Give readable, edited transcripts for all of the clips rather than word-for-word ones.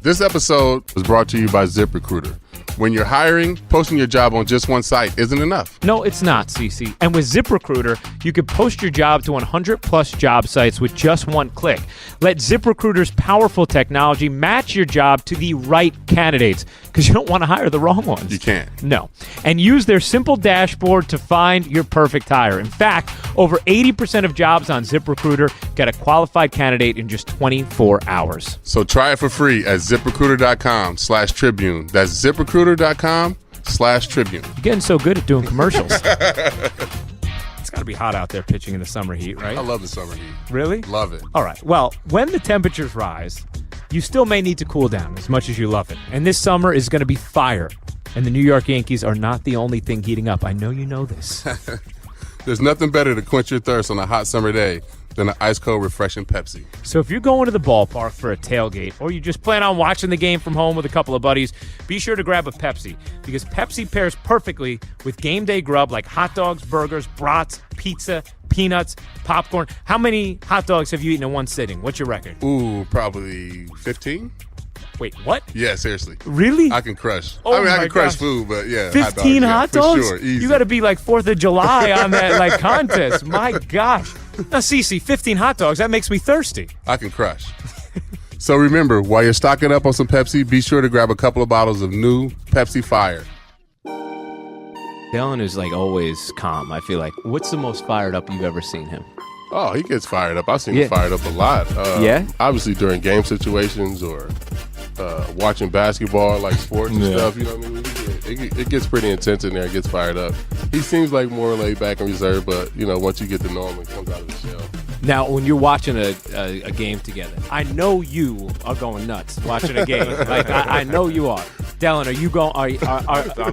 This episode was brought to you by ZipRecruiter. When you're hiring, posting your job on just one site isn't enough. No, it's not, CC. And with ZipRecruiter, you can post your job to 100-plus job sites with just one click. Let ZipRecruiter's powerful technology match your job to the right candidates, because you don't want to hire the wrong ones. You can't. No. And use their simple dashboard to find your perfect hire. In fact, over 80% of jobs on ZipRecruiter get a qualified candidate in just 24 hours. So try it for free at ZipRecruiter.com/Tribune. That's ZipRecruiter.com/Tribune. You're getting so good at doing commercials. It's got to be hot out there pitching in the summer heat, right? I love the summer heat. Really? Love it. All right. Well, when the temperatures rise, you still may need to cool down as much as you love it. And this summer is going to be fire. And the New York Yankees are not the only thing heating up. I know you know this. There's nothing better to quench your thirst on a hot summer day than an ice-cold, refreshing Pepsi. So if you're going to the ballpark for a tailgate, or you just plan on watching the game from home with a couple of buddies, be sure to grab a Pepsi, because Pepsi pairs perfectly with game day grub like hot dogs, burgers, brats, pizza, peanuts, popcorn. How many hot dogs have you eaten in one sitting? What's your record? Ooh, probably 15. Wait, what? Yeah, seriously. Really? I can crush. Oh I can crush gosh. food, but yeah. 15 hot dogs? For sure, easy. You got to be like 4th of July on that contest. My gosh. Now, Cece, 15 hot dogs, that makes me thirsty. I can crush. So remember, while you're stocking up on some Pepsi, be sure to grab a couple of bottles of new Pepsi Fire. Dellin is like always calm, I feel like. What's the most fired up you've ever seen him? Oh, he gets fired up. I've seen him fired up a lot. Yeah? Obviously during game situations or watching basketball, like sports and stuff. You know what I mean? It gets pretty intense in there. It gets fired up. He seems like more laid back and reserved, but, you know, once you get to know him, it comes out of the shell. Now, when you're watching a game together, I know you are going nuts watching a game. Like, I know you are. Dellin, are you going? I'm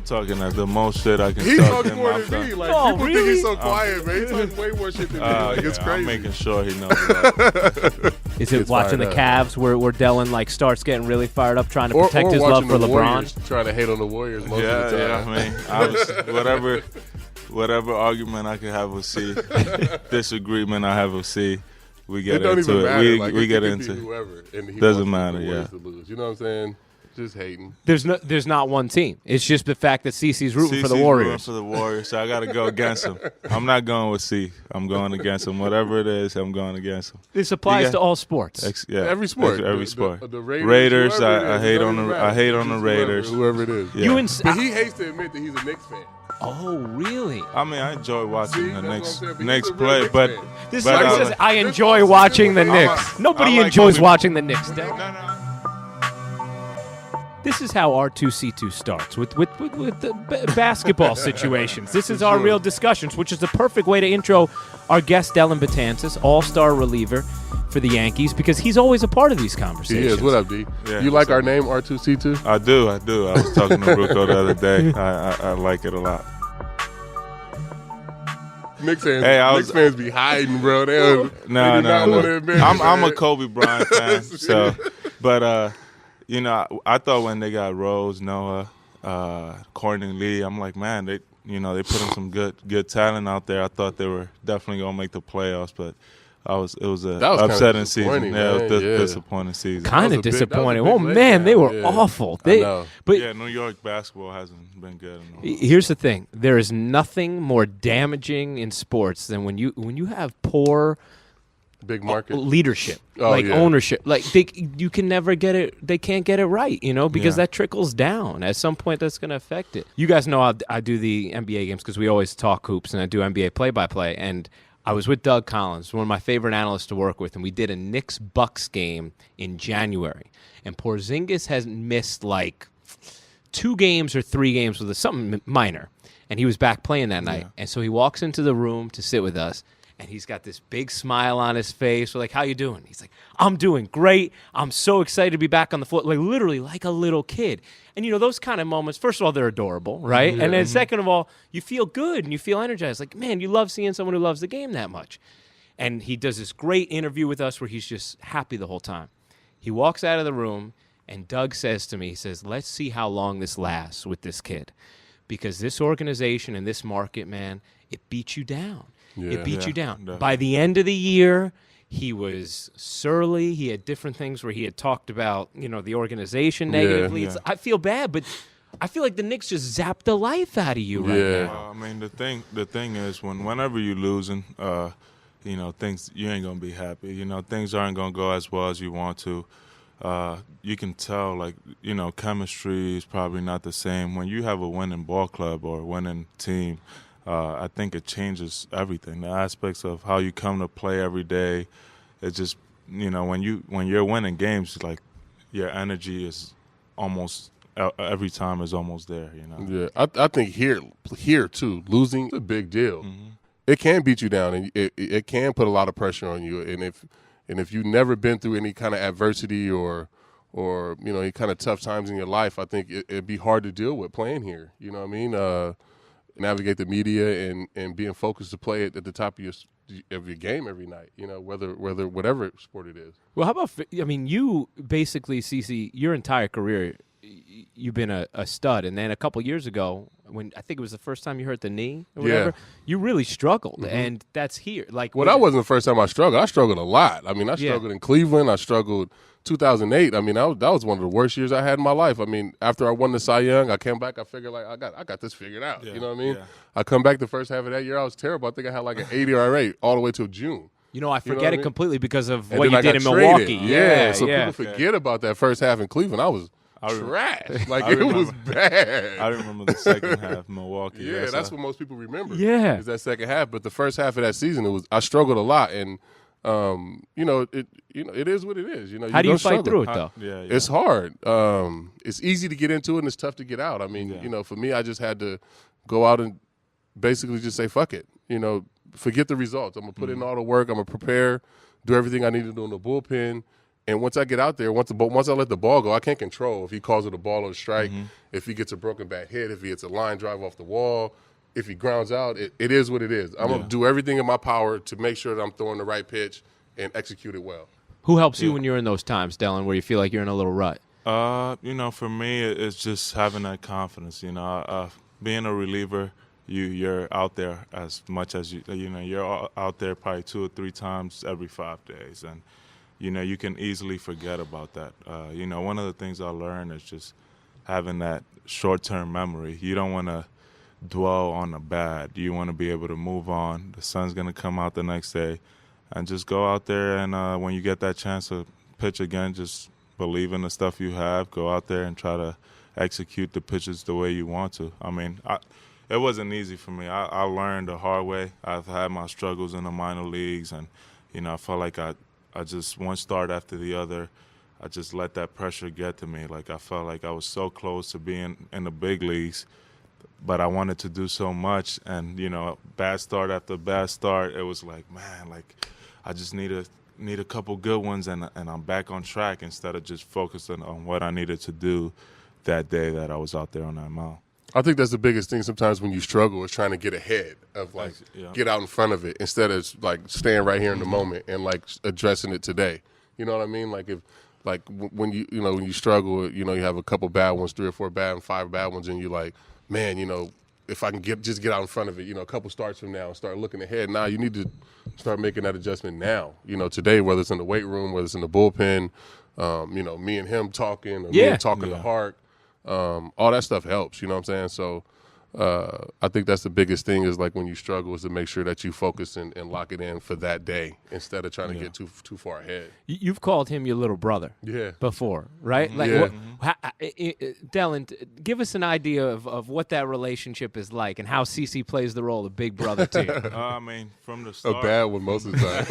talking like the most shit I can He talk talks to him. more than me. Like, people think he's so quiet, man. He talks way more shit than me. Like, it's crazy. I'm making sure he knows that. Is it watching the Cavs where Dellin like starts getting really fired up, trying to protect his love for LeBron? Warriors, trying to hate on the Warriors most of the time. I mean, whatever argument I can have with C, disagreement I have with C, we get into it. Matter. We get into it. Whoever, and he doesn't matter. to lose. You know what I'm saying? Just hating. There's not one team. It's just the fact that CC's rooting for the Warriors. For the Warriors, so I got to go against him. I'm not going with C. I'm going against him. Whatever it is, I'm going against him. This applies to all sports. Every sport. Every sport. The Raiders. I hate on the Raiders. Whoever it is. Yeah. But he hates to admit that he's a Knicks fan. Oh, really? I mean, I enjoy watching the Knicks play, but This is like says, I enjoy watching the Knicks. Nobody enjoys watching the Knicks. This is how R2C2 starts, with the basketball situations. This is our real discussions, which is the perfect way to intro our guest, Dellin Betances, all-star reliever for the Yankees, because he's always a part of these conversations. He is. What up, D? Yeah, you like our name, R2C2? I do. I was talking to Ruko the other day. I like it a lot. Knicks fans be hiding, bro. They No. want to admit I'm a Kobe Bryant fan, but you know, I thought when they got Rose, Noah, Courtney Lee, I'm like, man, they put in some good talent out there. I thought they were definitely gonna make the playoffs, but it was an upsetting season. Yeah, it was a disappointing season. Kind of disappointing. Oh man, they were awful. But New York basketball hasn't been good. Here's the thing: there is nothing more damaging in sports than when you have poor big market leadership, ownership. Like you can never get it. They can't get it right, because that trickles down. At some point, that's going to affect it. You guys know I do the NBA games because we always talk hoops, and I do NBA play-by-play. And I was with Doug Collins, one of my favorite analysts to work with, and we did a Knicks-Bucks game in January. And Porzingis has missed like 2 games or 3 games with something minor, and he was back playing that night. And so he walks into the room to sit with us. And he's got this big smile on his face. We're like, how you doing? He's like, I'm doing great. I'm so excited to be back on the floor. Like, literally like a little kid. And, those kind of moments, first of all, they're adorable, right? Yeah. And then second of all, you feel good and you feel energized. Like, man, you love seeing someone who loves the game that much. And he does this great interview with us where he's just happy the whole time. He walks out of the room, and Doug says to me, he says, let's see how long this lasts with this kid. Because this organization and this market, man, it beats you down. It beat you down. Definitely. By the end of the year, He was surly. He had different things where he had talked about, the organization negatively. Yeah. I feel bad, but I feel like the Knicks just zapped the life out of you right now. I mean, the thing is, whenever you're losing, things, you ain't gonna be happy. Things aren't gonna go as well as you want to. You can tell, chemistry is probably not the same. When you have a winning ball club or a winning team, I think it changes everything. The aspects of how you come to play every day, it's just, when you're winning games, like your energy is almost every time is almost there. Yeah, I think here too, losing is a big deal. Mm-hmm. It can beat you down, and it can put a lot of pressure on you. And if you've never been through any kind of adversity or any kind of tough times in your life, I think it'd be hard to deal with playing here. You know what I mean? Navigate the media and being focused to play it at the top of your game every night. Whether whatever sport it is. Well, how about you basically, CeCe, your entire career, you've been a stud, and then a couple years ago, when I think it was the first time you hurt the knee or whatever, you really struggled, and that's here. That wasn't the first time I struggled. I struggled a lot. I mean, I struggled in Cleveland. I struggled 2008. I mean, that was one of the worst years I had in my life. I mean, after I won the Cy Young, I came back. I figured I got this figured out. Yeah, you know what I mean? Yeah. I come back the first half of that year. I was terrible. I think I had like an 80 or 8 all the way till June. I forget it completely because of and what you did in traded. Milwaukee. Yeah, so people forget about that first half in Cleveland. I was trash. It was bad. I remember the second half, Milwaukee. Yeah, that's what most people remember. Yeah, is that second half. But the first half of that season, I struggled a lot, and it is what it is. How do you fight through it though? Yeah. It's hard. It's easy to get into it, and it's tough to get out. I mean, for me, I just had to go out and basically just say, fuck it. Forget the results. I'm gonna put in all the work. I'm gonna prepare, do everything I need to do in the bullpen. And once I get out there, once I let the ball go, I can't control if he calls it a ball or a strike, if he gets a broken bat hit, if he gets a line drive off the wall, if he grounds out. It is what it is. I'm going to do everything in my power to make sure that I'm throwing the right pitch and execute it well. Who helps you when you're in those times, Dellin, where you feel like you're in a little rut? For me, it's just having that confidence. Being a reliever, you're out there as much as you're out there probably 2 or 3 times every 5 days, and you can easily forget about that. One of the things I learned is just having that short-term memory. You don't want to dwell on the bad. You want to be able to move on. The sun's going to come out the next day, and just go out there and when you get that chance to pitch again, just believe in the stuff you have. Go out there and try to execute the pitches the way you want to. I mean, it wasn't easy for me. I learned the hard way. I've had my struggles in the minor leagues, and I felt like I just one start after the other, I just let that pressure get to me. Like I felt like I was so close to being in the big leagues, but I wanted to do so much, and bad start after bad start, it was like, man, I just need a couple good ones, and I'm back on track instead of just focusing on what I needed to do that day that I was out there on that mound. I think that's the biggest thing sometimes when you struggle is trying to get ahead of get out in front of it instead of staying right here in the moment and addressing it today. You know what I mean? When you struggle, you have a couple bad ones, 3 or 4 bad and 5 bad ones, and you're like, man, if I can just get out in front of it, a couple starts from now and start looking ahead. Now you need to start making that adjustment now. Today, whether it's in the weight room, whether it's in the bullpen, me and him talking, or me talking to Hart. All that stuff helps, you know what I'm saying? So I think that's the biggest thing is when you struggle is to make sure that you focus and lock it in for that day instead of trying to get too far ahead. You've called him your little brother before, right? Dellin, give us an idea of what that relationship is like and how CeCe plays the role of big brother to you. I mean, from the start. A bad one most of the time.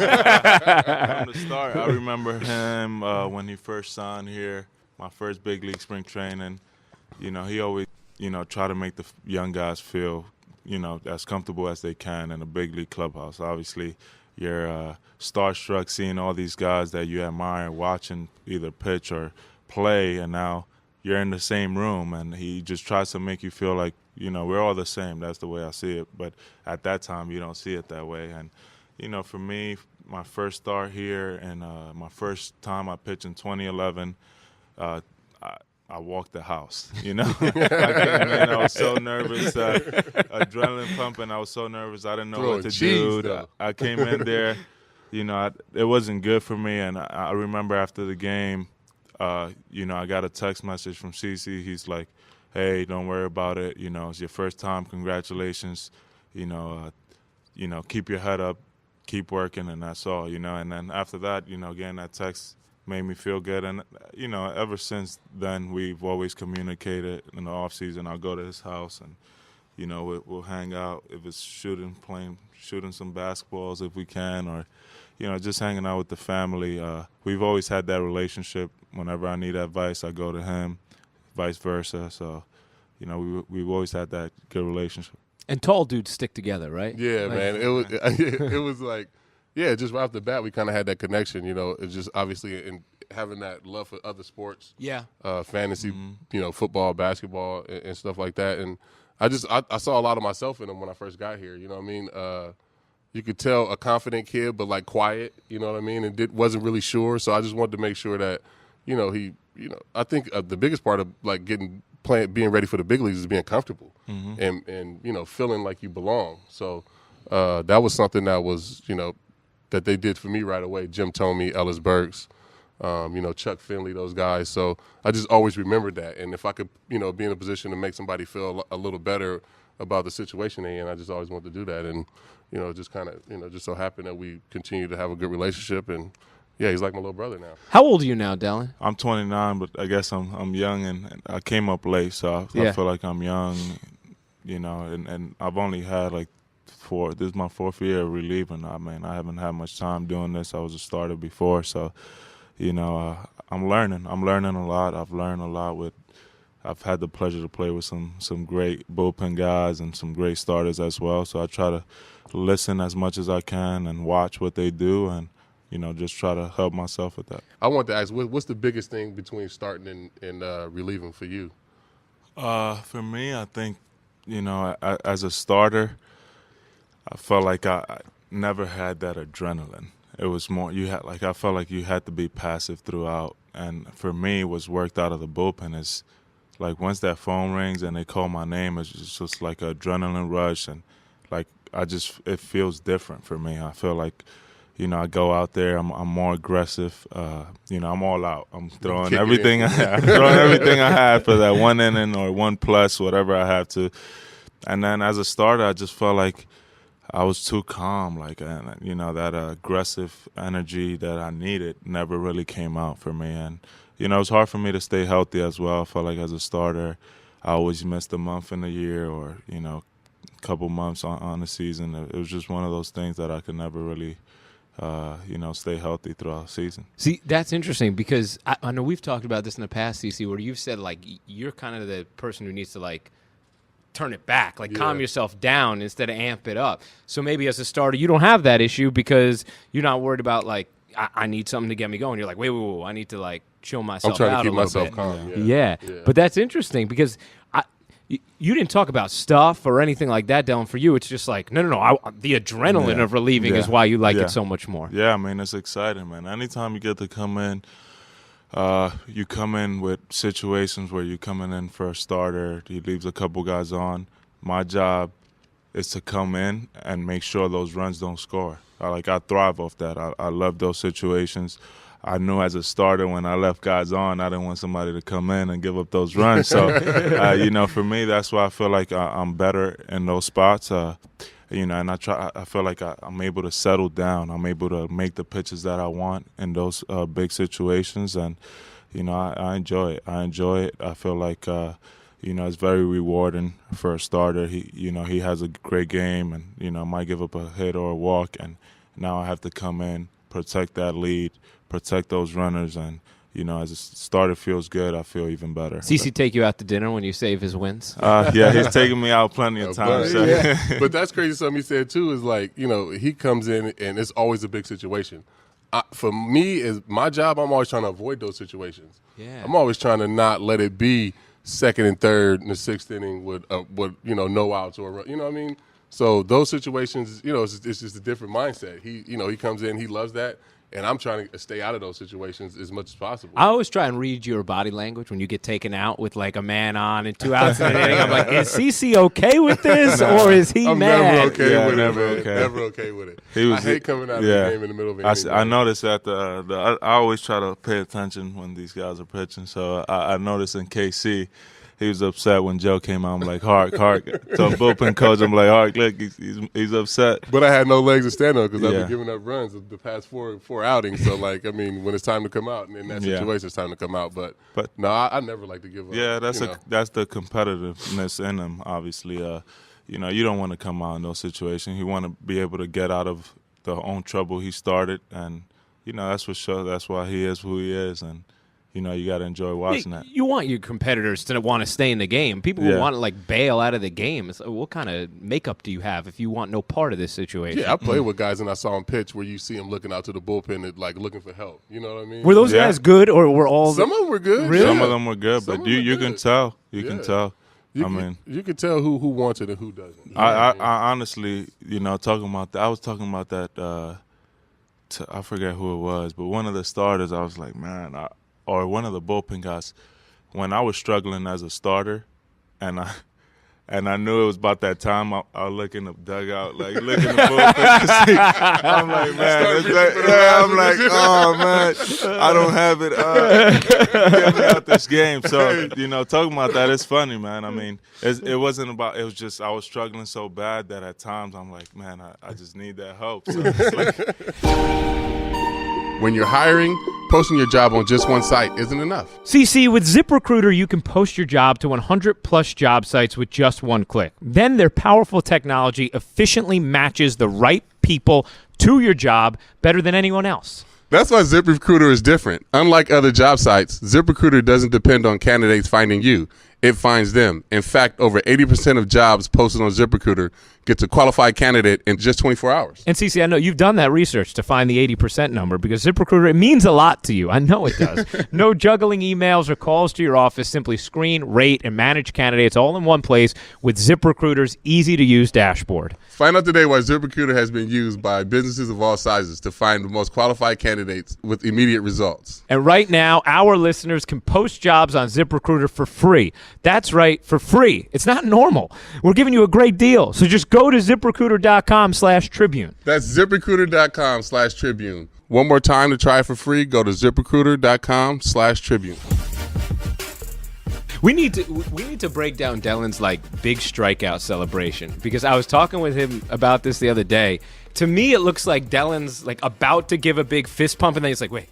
From the start, I remember him when he first signed here, my first big league spring training. He always, try to make the young guys feel, as comfortable as they can in a big league clubhouse. Obviously, you're starstruck seeing all these guys that you admire watching either pitch or play, and now you're in the same room, and he just tries to make you feel like, we're all the same. That's the way I see it. But at that time, you don't see it that way. And, for me, my first start here and my first time I pitched in 2011, I walked the house, I came in, I was so nervous, adrenaline pumping. I was so nervous. I didn't know what to do. I came in there, it wasn't good for me. And I remember after the game, I got a text message from CC. He's like, "Hey, don't worry about it. It's your first time. Congratulations. Keep your head up, keep working, and that's all. And then after that, again, that text made me feel good. And, ever since then, we've always communicated. In the off season, I'll go to his house and, we'll hang out if it's shooting some basketballs if we can, or, just hanging out with the family. We've always had that relationship. Whenever I need advice, I go to him, vice versa. So, we've always had that good relationship. And tall dudes stick together, right? Yeah, man. It was like, yeah, just right off the bat, we kind of had that connection. It's just obviously in having that love for other sports. Yeah. Fantasy, football, basketball, and stuff like that. And I saw a lot of myself in him when I first got here. You know what I mean? You could tell a confident kid, but like quiet. You know what I mean? And wasn't really sure. So I just wanted to make sure that, I think the biggest part of like being ready for the big leagues is being comfortable and feeling like you belong. So that was something that was, that they did for me right away. Jim Tomey, Ellis Burks, Chuck Finley, those guys. So I just always remembered that. And if I could, be in a position to make somebody feel a little better about the situation they're in, I just always wanted to do that. And, just kind of, just so happened that we continue to have a good relationship. And, yeah, he's like my little brother now. How old are you now, Dellin? I'm 29, but I guess I'm young, and I came up late, so I feel like I'm young, and I've only had like this is my 4th year of relieving. I haven't had much time doing this. I was a starter before, so, I'm learning. I'm learning a lot. I've learned a lot I've had the pleasure to play with some great bullpen guys and some great starters as well, so I try to listen as much as I can and watch what they do and, just try to help myself with that. I want to ask, what's the biggest thing between starting and relieving for you? For me, I think, as a starter, I felt like I never had that adrenaline. It was more I felt like you had to be passive throughout. And for me, what's worked out of the bullpen is like once that phone rings and they call my name, it's just like an adrenaline rush, and like it feels different for me. I feel like, I go out there, I'm more aggressive. I'm all out. I'm throwing everything I have for that one inning or 1+, whatever I have to. And then as a starter, I just felt like I was too calm. That aggressive energy that I needed never really came out for me. And, it was hard for me to stay healthy as well. I felt like as a starter, I always missed a month in the year or, a couple months on the season. It was just one of those things that I could never really stay healthy throughout the season. See, that's interesting because I know we've talked about this in the past, CC, where you've said, like, you're kind of the person who needs to, like, turn it back, calm yourself down instead of amp it up. So maybe as a starter, you don't have that issue because you're not worried about, like, I need something to get me going. You're like, wait, I need to, like, chill myself out. I'm trying to keep myself calm. Yeah. But that's interesting because you didn't talk about stuff or anything like that, Dellin. For you, it's just like, no. The adrenaline of relieving is why you like it so much more. Yeah, it's exciting, man. Anytime you get to come in, you come in with situations where you're coming in for a starter, he leaves a couple guys on. My job is to come in and make sure those runs don't score. I thrive off that. I love those situations. I knew as a starter when I left guys on, I didn't want somebody to come in and give up those runs. So, for me, that's why I feel like I'm better in those spots. And I feel like I'm able to settle down. I'm able to make the pitches that I want in those big situations. And, I enjoy it. I feel like, it's very rewarding for a starter. He has a great game and, might give up a hit or a walk. And now I have to come in, protect that lead, protect those runners, and as a starter feels good, I feel even better. CC take you out to dinner when you save his wins? Yeah, he's taken me out plenty of times. But that's crazy. Something he said too is like, he comes in and it's always a big situation. For me, is my job. I'm always trying to avoid those situations. Yeah, I'm always trying to not let it be second and third in the 6th inning with no outs or you know what I mean. So those situations, it's just a different mindset. He comes in, he loves that. And I'm trying to stay out of those situations as much as possible. I always try and read your body language when you get taken out with like a man on and 2 outs in an inning. I'm like, is CC okay with this or is he I'm mad? never okay with never it. okay. Never okay with it. I hate coming out of the game in the middle of an inning. I noticed that I always try to pay attention when these guys are pitching. So I noticed in KC, he was upset when Joe came out. I'm like, Hark. So bullpen coach, I'm like, Hark, look, he's upset. But I had no legs to stand on because I've been giving up runs the past four outings. So, like, I mean, when it's time to come out, and in that situation, it's time to come out. But no, I never like to give up. Yeah, that's the competitiveness in him, obviously. You don't want to come out in those situations. You want to be able to get out of the own trouble he started. And, that's for sure. That's why he is who he is. And, you got to enjoy watching that. You want your competitors to want to stay in the game. People who want to like bail out of the game. It's, what kind of makeup do you have if you want no part of this situation? Yeah, I played with guys and I saw him pitch where you see him looking out to the bullpen and like looking for help. You know what I mean? Were those guys good or were all? Some of them were good. Really? Some of them were good, but you can tell. You can tell. You can tell who wants it and who doesn't. I honestly, talking about that. I was talking about that. I forget who it was, but one of the starters, I was like, man, or one of the bullpen guys, when I was struggling as a starter, and I knew it was about that time, I was looking the dugout, like looking the bullpen to see. I'm like, man, I'm like, oh man, I don't have it. Get me out this game. So talking about that, it's funny, man. I mean, it wasn't about. It was just I was struggling so bad that at times I'm like, man, I just need that help. So it's like, when you're hiring, posting your job on just one site isn't enough. CC, with ZipRecruiter, you can post your job to 100-plus job sites with just one click. Then their powerful technology efficiently matches the right people to your job better than anyone else. That's why ZipRecruiter is different. Unlike other job sites, ZipRecruiter doesn't depend on candidates finding you. It finds them. In fact, over 80% of jobs posted on ZipRecruiter gets a qualified candidate in just 24 hours. And CC, I know you've done that research to find the 80% number because ZipRecruiter, it means a lot to you. I know it does. No juggling emails or calls to your office. Simply screen, rate, and manage candidates all in one place with ZipRecruiter's easy-to-use dashboard. Find out today why ZipRecruiter has been used by businesses of all sizes to find the most qualified candidates with immediate results. And right now, our listeners can post jobs on ZipRecruiter for free. That's right, for free. It's not normal. We're giving you a great deal. So just go to ZipRecruiter.com/Tribune. That's ZipRecruiter.com/Tribune. One more time to try it for free, go to ZipRecruiter.com/Tribune. We need to break down Dellin's like big strikeout celebration because I was talking with him about this the other day. To me, it looks like Dellin's like about to give a big fist pump and then he's like, wait.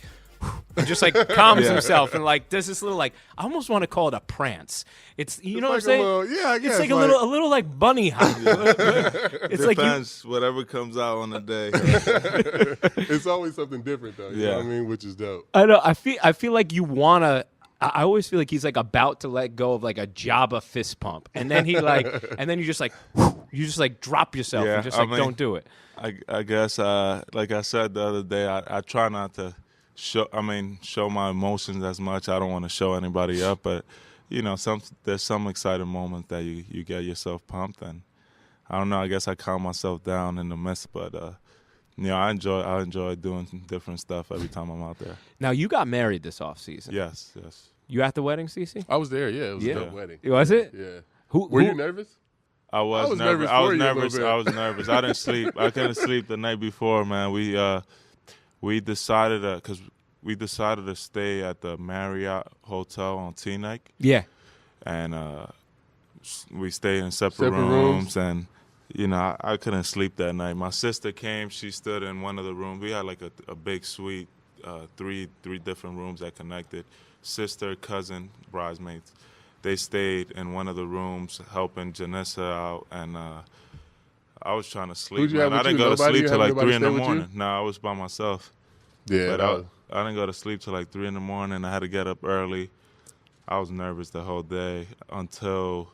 And just like calms himself and like does this little like I almost want to call it a prance. It's know what I'm saying? I guess it's like a little like bunny hop. It's depends, whatever comes out on the day. It's always something different though. You know what I mean? Which is dope. I know. I feel like you wanna. I always feel like he's like about to let go of like a Jabba fist pump, and then he like, and then you just like drop yourself and just don't do it. I guess like I said the other day, I try not to show my emotions as much. I don't want to show anybody up, but there's some exciting moments that you get yourself pumped, and I don't know. I guess I calm myself down in the midst, but I enjoy doing different stuff every time I'm out there. Now you got married this offseason. Yes. You at the wedding, CC? I was there. Yeah, it was a dope wedding. Was it? Yeah. Were you nervous? I was nervous. I was nervous. I didn't sleep. I couldn't sleep the night before, man. We decided to stay at the Marriott Hotel on Teaneck. Yeah. And we stayed in separate rooms. And, I couldn't sleep that night. My sister came. She stood in one of the rooms. We had like a big suite, three different rooms that connected. Sister, cousin, bridesmaids. They stayed in one of the rooms helping Janessa out. And I was trying to sleep. I didn't go to sleep till like 3 in the morning. No, I was by myself. Yeah, but I didn't go to sleep till like 3 in the morning. I had to get up early. I was nervous the whole day until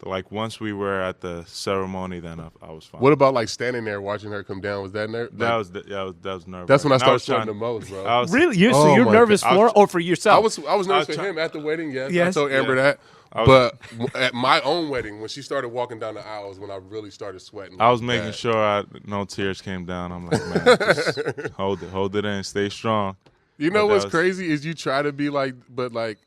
like once we were at the ceremony, then I was fine. What about like standing there watching her come down? Was that that was nerve. That's when I started sweating the most, bro. Really? So you're nervous for her or for yourself? I was nervous for him at the wedding. Yes. I told Amber that. But at my own wedding, when she started walking down the aisles, when I really started sweating. I was making sure no tears came down. I'm like, man, just hold it in, stay strong. You know what's crazy is you try to be like, but like,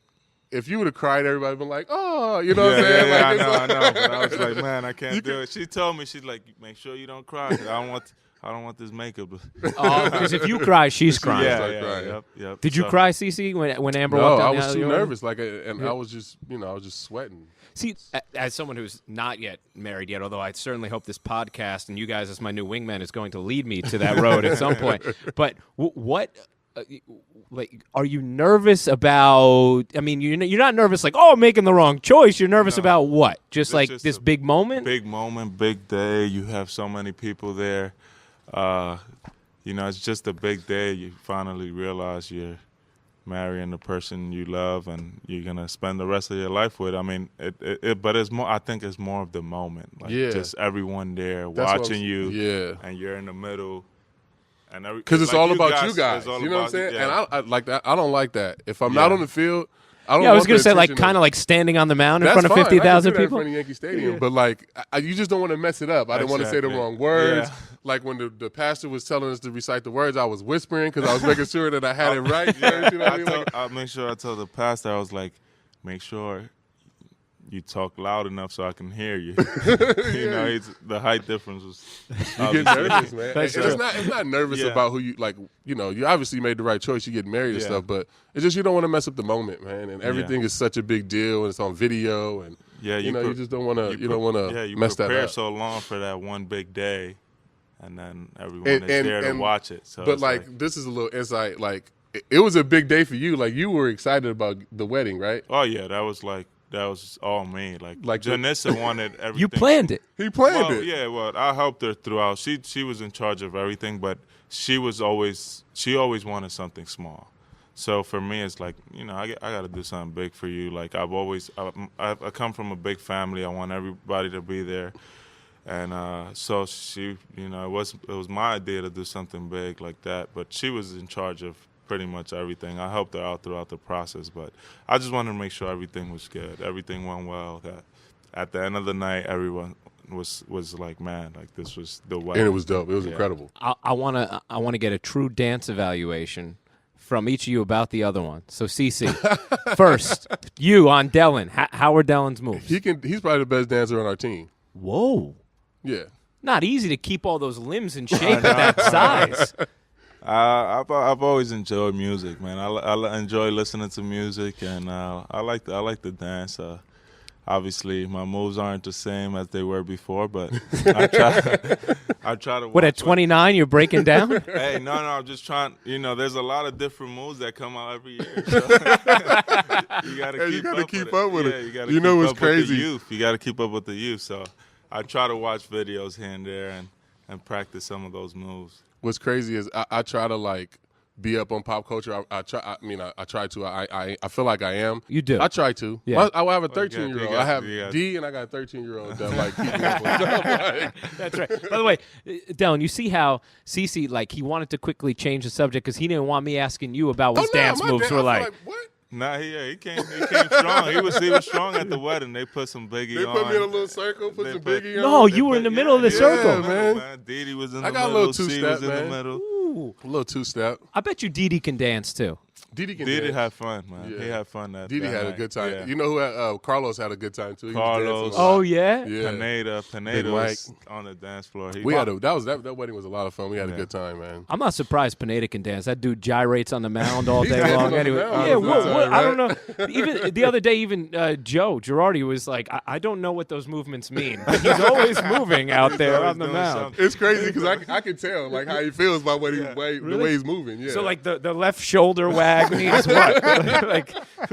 if you would have cried, everybody would be like, oh, you know what I'm saying? Yeah, I know. But I was like, man, I can't do it. She told me, she's like, make sure you don't cry. I don't want this makeup. Because if you cry, she's crying. Yep. Did you cry, Cece, when Amber walked down the aisle? I was too nervous. I was just, I was just sweating. See, as someone who's not yet married yet, although I certainly hope this podcast and you guys as my new wingman is going to lead me to that road at some point. But what... like, are you nervous about? I mean, you're not nervous like, oh, I'm making the wrong choice. You're nervous about what? Just like just this big moment. Big moment, big day. You have so many people there. It's just a big day. You finally realize you're marrying the person you love and you're gonna spend the rest of your life with. I mean, but it's more. I think it's more of the moment. Like just everyone there watching you. Yeah, and you're in the middle. Because it's all about you guys. You know what I'm saying? Yeah. And I like that. I don't like that. If I'm not on the field, I don't. Yeah, I was gonna say kind of like standing on the mound in front of 50,000 people. In front of Yankee Stadium, but like you just don't want to mess it up. I didn't want to say the wrong words. Yeah. Like when the pastor was telling us to recite the words, I was whispering because I was making sure that I had it right. You know what I mean? I make sure I told the pastor, I was like, make sure you talk loud enough so I can hear you. The height difference was. You get nervous, man. It's not nervous about who you like. You obviously made the right choice. You get married and stuff, but it's just you don't want to mess up the moment, man. And everything is such a big deal, and it's on video, and you just don't want to. You don't want to mess that up. You prepare so long for that one big day, and then everyone is there to watch it. So but like this is a little insight. Like it was a big day for you. Like you were excited about the wedding, right? Oh yeah, that was all me. Like Janissa wanted everything. You planned it. He planned it. Yeah, well, I helped her throughout. She was in charge of everything, but she always wanted something small. So for me, it's like, I got to do something big for you. Like I come from a big family. I want everybody to be there. And so she, it was my idea to do something big like that, but she was in charge of pretty much everything. I helped her out throughout the process, but I just wanted to make sure everything was good. Everything went well. That at the end of the night, everyone was like, man, like this was the wedding. And it was dope. It was incredible. I wanna get a true dance evaluation from each of you about the other one. So Cece, first, you on Dellin. How are Dellin's moves? He's probably the best dancer on our team. Whoa. Yeah. Not easy to keep all those limbs in shape at that size. I've always enjoyed music, man. I enjoy listening to music, and I like the dance. Obviously, my moves aren't the same as they were before, but I try to. What, at 29, you're breaking down? Hey, no, I'm just trying. There's a lot of different moves that come out every year. So you gotta keep up with it. Yeah, you gotta keep up what's crazy? With the youth. You gotta keep up with the youth. So I try to watch videos here and there and practice some of those moves. What's crazy is I try to be up on pop culture. I try to. I feel like I am. You do. I try to. Yeah. I have a 13-year-old. I have D and I got a 13-year-old that keep me up with stuff. That's right. By the way, Dellin, you see how Cece he wanted to quickly change the subject because he didn't want me asking you about what his dance moves were like. What? Nah, he came strong. He was strong at the wedding. They put some Biggie on. They put me in a little circle, put some Biggie on. No, you were in the middle of the circle. Man. Didi was in the middle. I got a little two-step, in the middle. Ooh. A little two-step. I bet you Didi can dance, too. Didi had fun, man. Yeah. He had fun that Didi had a good time. Yeah. You know who Carlos had a good time, too. Carlos. Oh, yeah? Pineda was on the dance floor. That wedding was a lot of fun. We had a good time, man. I'm not surprised Pineda can dance. That dude gyrates on the mound all day long. Anyway, I don't know. Even the other day, Joe Girardi was like, I don't know what those movements mean. But he's always moving out there on the mound. It's crazy because I can tell how he feels by the way he's moving. Yeah. So the left shoulder wag means what?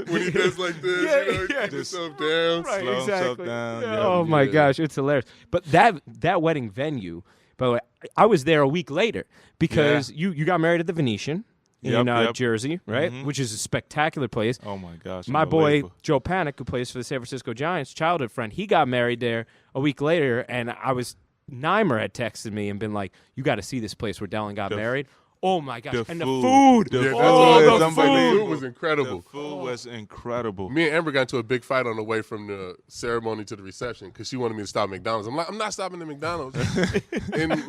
When he does like this, keep himself down, slow himself down. Oh my gosh, it's hilarious. But that wedding venue, by the way, I was there a week later because you got married at the Venetian. in Jersey, right? Which is a spectacular place. Oh my gosh! My boy Joe Panic, who plays for the San Francisco Giants, childhood friend, he got married there a week later, and Neimer had texted me and been like, "You got to see this place where Dellin got married." Oh my gosh! The and food. the food. The food was incredible. The food was incredible. Me and Amber got into a big fight on the way from the ceremony to the reception because she wanted me to stop at McDonald's. I'm like, I'm not stopping at McDonald's. And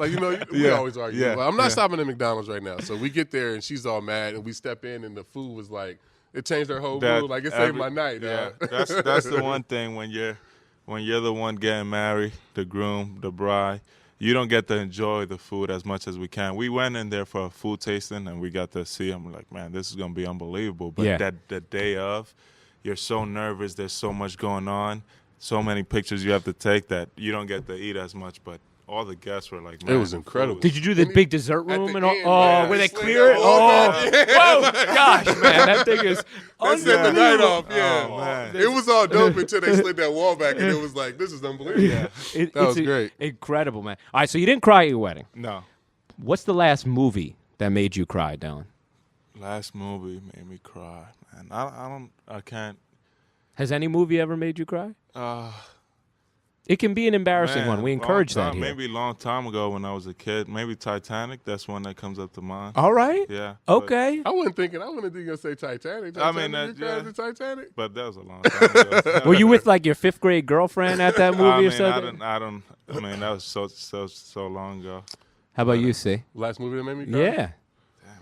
we always argue. Yeah. Well, I'm not stopping at McDonald's right now. So we get there and she's all mad, and we step in, and the food was like, it changed her whole mood. Like, it saved my night. Yeah, that's the one thing when you're the one getting married, the groom, the bride. You don't get to enjoy the food as much as we can. We went in there for a food tasting, and we got to see them. Like, man, this is going to be unbelievable. But the day of, you're so nervous. There's so much going on, so many pictures you have to take that you don't get to eat as much. But all the guests were like, man, it was incredible. Did you do the big dessert room and all? End, where they clear it? Whoa, gosh, man, that thing is They set the night off, Oh, man. It was all dope until they slid that wall back, and it was like, this is unbelievable. Yeah. That was great. Incredible, man. All right, so you didn't cry at your wedding. No. What's the last movie that made you cry, Dellin? Last movie made me cry, man. I can't. Has any movie ever made you cry? It can be an embarrassing one. We encourage that here. Maybe a long time ago when I was a kid. Maybe Titanic. That's one that comes up to mind. All right. Yeah. Okay. I wasn't think you were going to say Titanic. I mean, you cried at Titanic? But that was a long time ago. Were you with like your 5th grade girlfriend at that movie or something? I mean, that was so long ago. How about you, C? Last movie that made me cry? Yeah. Damn,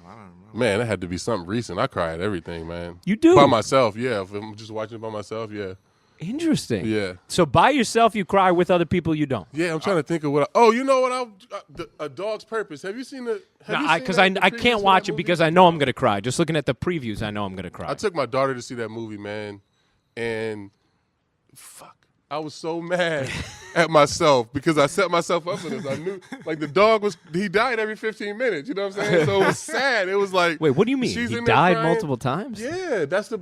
I don't remember. Man, that had to be something recent. I cry at everything, man. You do? By myself, yeah. If I'm just watching it by myself, yeah. Interesting. Yeah. So by yourself you cry, with other people you don't? Yeah, I'm trying to think of what you know what? A Dog's Purpose. Have you seen the Because I can't watch it because I know I'm going to cry. Just looking at the previews, I know I'm going to cry. I took my daughter to see that movie, man, and I was so mad at myself because I set myself up for this. I knew, like, the dog he died every 15 minutes. You know what I'm saying? So it was sad. It was like, wait, what do you mean? He died multiple times? Yeah, that's the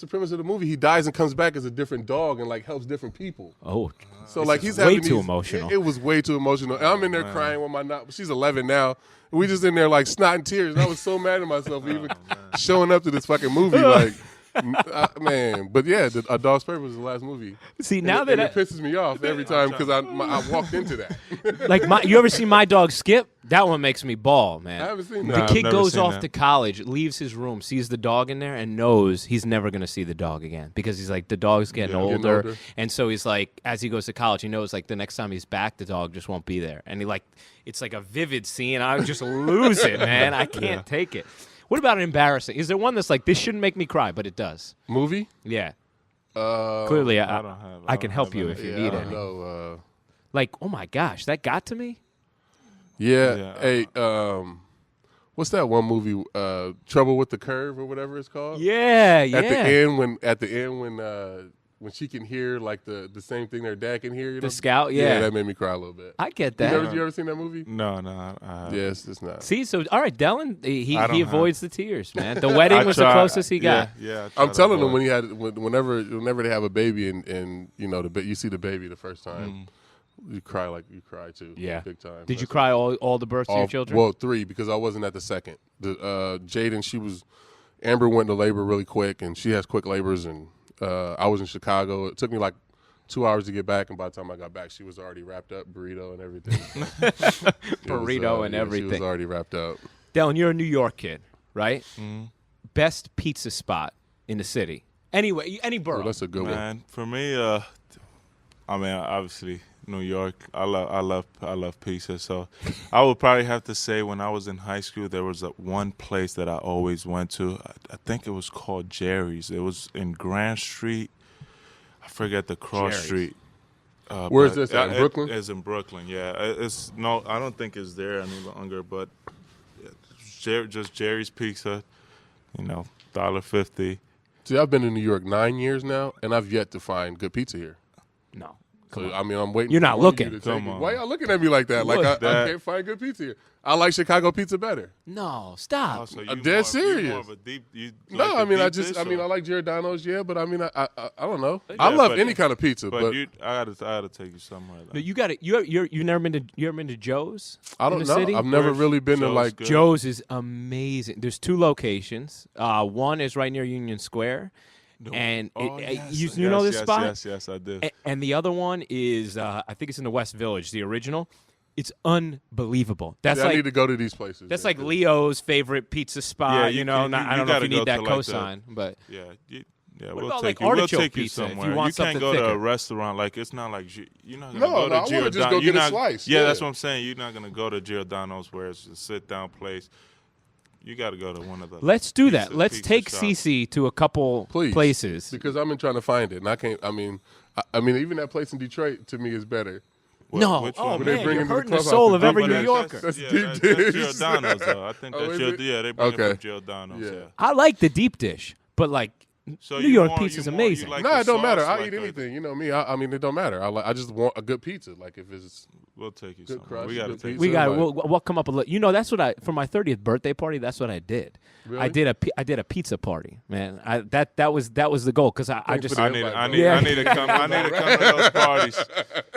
premise of the movie. He dies and comes back as a different dog and like helps different people. Oh, so like he's way too emotional. It was way too emotional. And I'm in there crying with she's 11 now. And we just in there like snot and tears. And I was so mad at myself for even showing up to this fucking movie like. Man, but yeah, A Dog's Purpose was the last movie. See, and now it pisses me off every time because I walked into that. Like you ever seen My Dog Skip? That one makes me bawl, man. I haven't seen that. The kid goes off to college, leaves his room, sees the dog in there, and knows he's never going to see the dog again because he's like, the dog's getting older. And so he's like, as he goes to college, he knows like the next time he's back, the dog just won't be there. And it's like a vivid scene. I just lose it, man. I can't take it. What about an embarrassing? Is there one that's like, this shouldn't make me cry, but it does? Movie? Yeah. Clearly, I can help you if you need it. Like, oh my gosh, that got to me? Yeah. Hey, what's that one movie? Trouble with the Curve or whatever it's called? Yeah. At the end when she can hear like the same thing their dad can hear, you know? The scout, yeah. Yeah, that made me cry a little bit. I get that. You ever seen that movie? No. Yes, it's not. See, so all right, Dellin, he avoids the tears, man. The wedding was the closest he got. Yeah. I'm telling him whenever they have a baby and you know you see the baby the first time, you cry too. Yeah, big time. Did you cry all the births of your children? Well, 3 because I wasn't at the second. Jaden, Amber went to labor really quick and she has quick labors and. I was in Chicago. It took me like 2 hours to get back, and by the time I got back, she was already wrapped up, burrito and everything. Everything. She was already wrapped up. Dellin, you're a New York kid, right? Mm-hmm. Best pizza spot in the city. Anyway, any borough. Well, that's a good one. For me, I mean, obviously New York. I love pizza. So I would probably have to say when I was in high school, there was one place that I always went to. I think it was called Jerry's. It was in Grand Street. I forget the cross street. Where is this? In Brooklyn? It's in Brooklyn. Yeah. I don't think it's there any longer. But just Jerry's Pizza. You know, $1.50. See, I've been in New York 9 years now, and I've yet to find good pizza here. No. Come on. I mean, I'm waiting. You're not for one of you looking. to take Come it. on. Why y'all looking at me like that? Like I can't find good pizza here. I like Chicago pizza better. No, stop. Oh, so I'm you dead more serious. of a deep, No, I mean, I like Giordano's, yeah, but I mean, I don't know. I love any kind of pizza, but I gotta take you somewhere. No, you got it. You never been to Joe's? I don't in the know. City? I've never really been to Joe's like good. Joe's is amazing. There's 2 locations. One is right near Union Square, and you know this spot. Yes, I do. And the other one is I think it's in the West Village, the original. It's unbelievable. That's I like need to go to these places. that's like Leo's favorite pizza spot. Yeah, you know, I don't know if you need that cosign, but Yeah, What we'll about, take like, you. We'll artichoke take you pizza if you somewhere. want You can't something go to thicker? a restaurant like it's not like you're not gonna No, go no, I to wanna just go Giordano's. get a slice. Yeah, Yeah. that's what I'm saying. You're not gonna go to Giordano's where it's a sit down place. You got to go to one of the. let's do that. Let's pizza take shops. CC to a couple Please. places. because I've been trying to find it, and I can't. I mean, even that place in Detroit to me is better. No, Which oh one? But they man, bring you're it to the hurting the clubhouse soul to of do every it. New That's- Yorker. That's yeah, deep that's dish. Giordano's though. I think Oh, that's is it? they bring it Okay. from Giordano's. Yeah. Yeah. I like the deep dish, but like So New you York more- pizza's you more- you amazing. like No, the it don't matter. sauce, I like eat a- anything. You know me. I mean, it don't matter. I just want a good pizza. Like if it's We'll take you Good somewhere. crust, We got to good take pizza. we got. like- We'll come up with. You know, that's what for my 30th birthday party. That's what I did. Really? I did a pizza party, man. That was the goal because I just. for the invite, I bro. need to come. I need to come to those parties.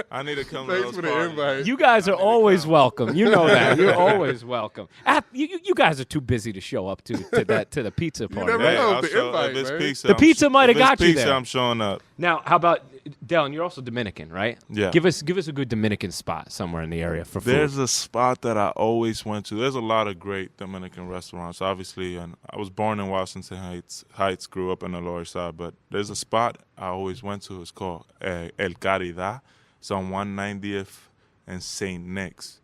I need to come to Thanks those for the parties. invite. You guys are always welcome. You know that. You're always welcome. You guys are too busy to show up to the pizza party. never right? know. I'll the show- invite, if it's man. pizza, The I'm pizza sh- might have if it's got you pizza, there. I'm showing up. Now, how about Dellin? You're also Dominican, right? Yeah. Give us a good Dominican spot somewhere in the area for food. There's a spot that I always went to. There's a lot of great Dominican restaurants, obviously, and I was born in Washington Heights, grew up in the Lower Side, but there's a spot I always went to. It's called El Caridad. It's on 190th and St. Nick's,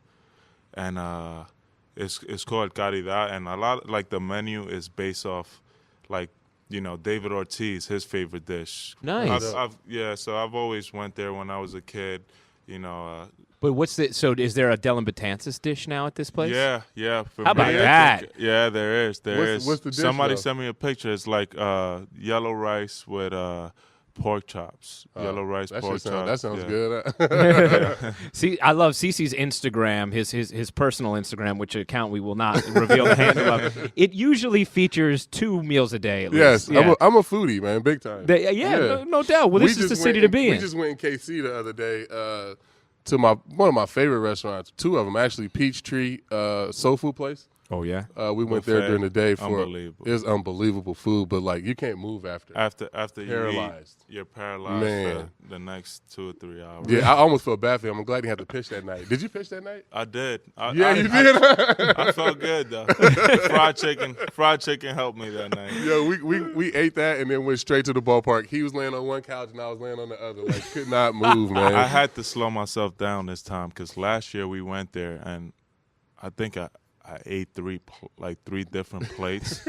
and it's called Caridad, and a lot like the menu is based off like David Ortiz, his favorite dish. Nice. So I've always went there when I was a kid. But so is there a Dellin Betances dish now at this place? Yeah. For How about me, I that? think- yeah, there is. What's the dish, Somebody though? sent me a picture. It's like yellow rice with pork chops. Yellow rice, That pork shit sound, that chops. sounds yeah. good. See, I love Cece's Instagram, his personal Instagram, which account we will not reveal the handle of. It usually features 2 meals a day at Yes, least. Yeah. I'm a foodie, man, big time. No doubt. Well, this is the city to be in. We just went in KC the other day to one of my favorite restaurants. 2 of them actually, Peachtree Soul Food Place. Oh yeah. We went there during the day for Unbelievable. It's unbelievable food, but like you can't move after. After Paralyzed. you eat, you're paralyzed Man. for the next 2 or 3 hours. Yeah, I almost felt bad for him. I'm glad he had to pitch that night. Did you pitch that night? I did. You did. I felt good though. Fried chicken helped me that night. Yo, we ate that and then went straight to the ballpark. He was laying on one couch and I was laying on the other. Like could not move, man. I had to slow myself down this time because last year we went there and I think I ate 3 different plates,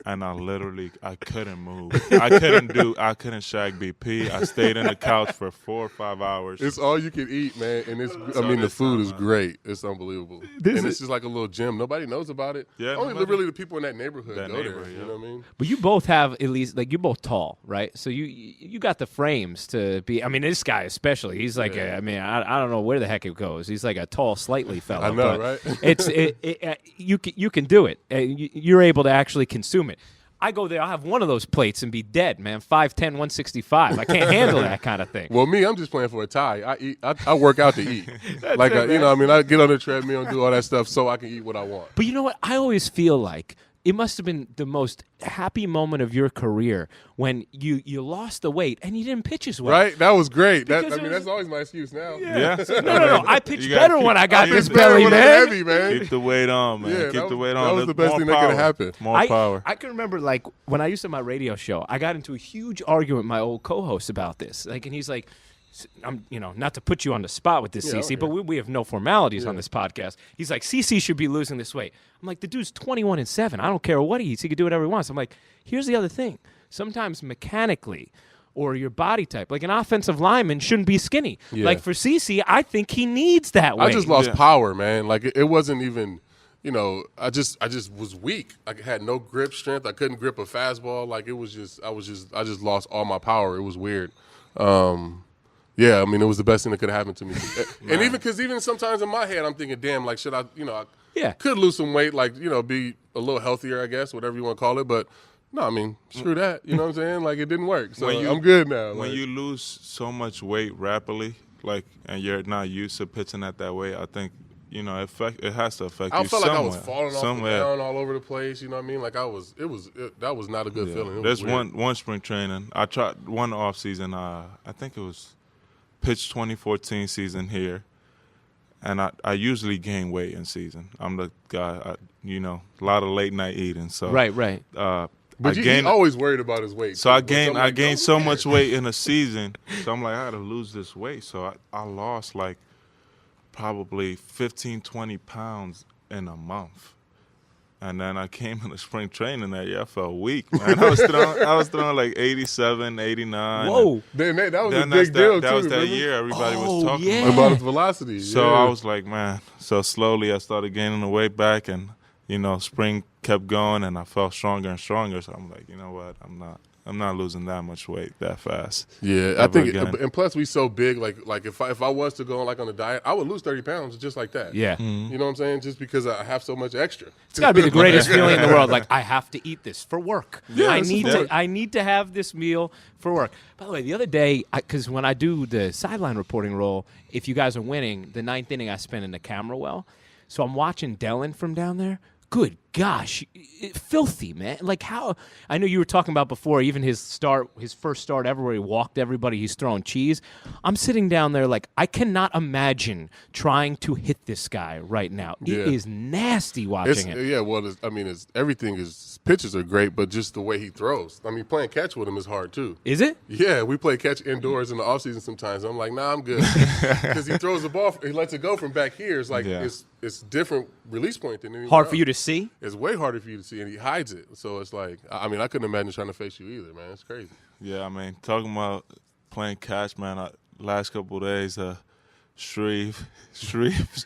and I couldn't move. I couldn't shag BP. I stayed in the couch for 4 or 5 hours. It's all you can eat, man, and the this food time, is man. great. It's unbelievable. And it's just like a little gym. Nobody knows about it. Yeah, only nobody- really the people in that neighborhood That go there. neighborhood, You yeah. know what I mean? But you both have at least you're both tall, right? So you got the frames to be. I mean, this guy especially. He's like Yeah. I don't know where the heck it goes. He's like a tall, slightly fella. I know, but right? You can do it. You're able to actually consume it. I go there, I'll have one of those plates and be dead, man. 5'10", 165. I can't handle that kind of thing. Well, me, I'm just playing for a tie. I eat. I work out to eat. Like it, you know, what I mean, I get on the treadmill and do all that stuff so I can eat what I want. But you know what? I always feel like it must have been the most happy moment of your career when you lost the weight and you didn't pitch as well. Right? That was great. Because it was- That's always my excuse now. Yeah. No. I pitched You gotta better keep- when I got keep this it belly, When I'm man. heavy, man. Keep the weight on, man. Yeah, Keep that the was- weight that on. was the There's best thing more that could've power. happened. More power. I can remember like when I used to have my radio show, I got into a huge argument with my old co-host about this. Like, and he's like, I'm, not to put you on the spot with this, Yeah, CC, okay. but we have no formalities on this podcast. He's like, CC should be losing this weight. I'm like, the dude's 21-7. I don't care what he eats. He can do whatever he wants. I'm like, here's the other thing. Sometimes mechanically or your body type, like an offensive lineman shouldn't be skinny. Yeah. Like for CC, I think he needs that weight. I just lost Yeah. power, man. Like it wasn't even. I just was weak. I had no grip strength. I couldn't grip a fastball. Like it was just, I just lost all my power. It was weird. Yeah, I mean, it was the best thing that could have happened to me. And even sometimes in my head, I'm thinking, damn, like, should I, I could lose some weight, like, be a little healthier, I guess, whatever you want to call it. But no, I mean, screw that. You know what I'm saying? Like, it didn't work. So I'm good now. When you lose so much weight rapidly, like, and you're not used to pitching at that weight, I think, it has to affect you. I felt like I was falling off the ground all over the place. You know what I mean? Like, that was not a good feeling. There's one spring training. I tried one off season. I think it was pitched 2014 season here, and I usually gain weight in season. I'm the guy, a lot of late night eating. So right. But he's always worried about his weight. So I gained so much weight in a season. So I'm like, I got to lose this weight. So I lost like probably 15, 20 pounds in a month. And then I came in the spring training that year. I felt weak, man. I was throwing like 87, 89. Whoa. That was a big deal, too. That was that year everybody was talking about his velocity. So I was like, man. So slowly I started gaining the weight back, and, spring kept going, and I felt stronger and stronger. So I'm like, you know what? I'm not losing that much weight that fast. Yeah, I think, and plus we so big. Like if I was to go on a diet, I would lose 30 pounds just like that. Yeah, you know what I'm saying? Just because I have so much extra. It's got to be the greatest feeling in the world. Like, I have to eat this for work. Yeah, I need to have this meal for work. By the way, the other day, because when I do the sideline reporting role, if you guys are winning, the 9th inning I spend in the camera well. So I'm watching Dellin from down there. Good gosh, filthy, man. Like, how – I know you were talking about before, even his first start ever where he walked everybody, he's throwing cheese. I'm sitting down there like, I cannot imagine trying to hit this guy right now. It is nasty watching him. Yeah, well, everything is – pitches are great, but just the way he throws. I mean, playing catch with him is hard too. Is it? Yeah, we play catch indoors in the offseason sometimes. I'm like, nah, I'm good. Because he throws the ball – he lets it go from back here. It's like it's different release point than anyone hard else. For you to see? It's way harder for you to see, and he hides it. So it's like, I mean, I couldn't imagine trying to face you either, man. It's crazy. Yeah, I mean, talking about playing catch, man, last couple of days, Shreve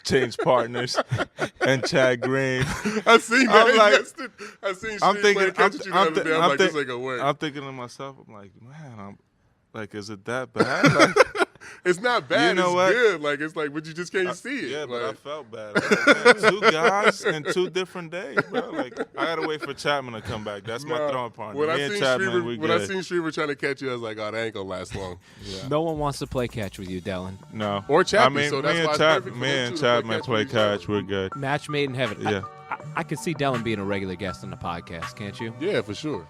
changed partners, and Chad Green. I seen that. I seen Shreve playing catch with you the other day. I'm like, this ain't gonna work. I'm thinking to myself, I'm like, man, is it that bad? Like, it's not bad. It's good. Like, it's like, but you just can't see it. Yeah, but I felt bad. Like, man, 2 guys in 2 different days, bro. Like, I gotta wait for Chapman to come back. That's my throwing partner. When I seen Shriver trying to catch you, I was like, oh, that ain't gonna last long. Yeah. No one wants to play catch with you, Dellin. No. Or Chapman. I mean, so that's me and Chapman play catch. We're good. Match made in heaven. Yeah. I could see Dellin being a regular guest on the podcast, can't you? Yeah, for sure.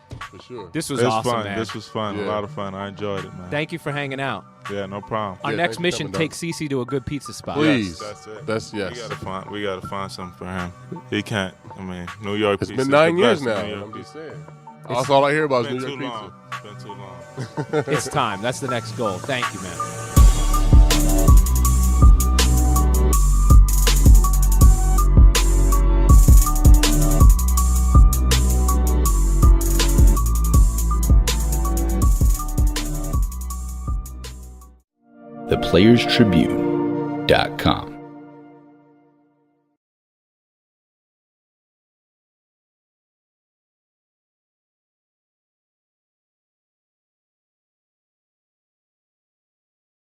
This was awesome, fun. man. This was fun. Yeah. A lot of fun. I enjoyed it, man. Thank you for hanging out. Yeah, no problem. Our next mission, take Cece to a good pizza spot. Please. That's it. Yes. We gotta find something for him. He can't. I mean, New York pizza. It's been 9 years now. I'm just saying. That's all I hear about is New York pizza. It's been too long. It's time. That's the next goal. Thank you, man. ThePlayersTribune.com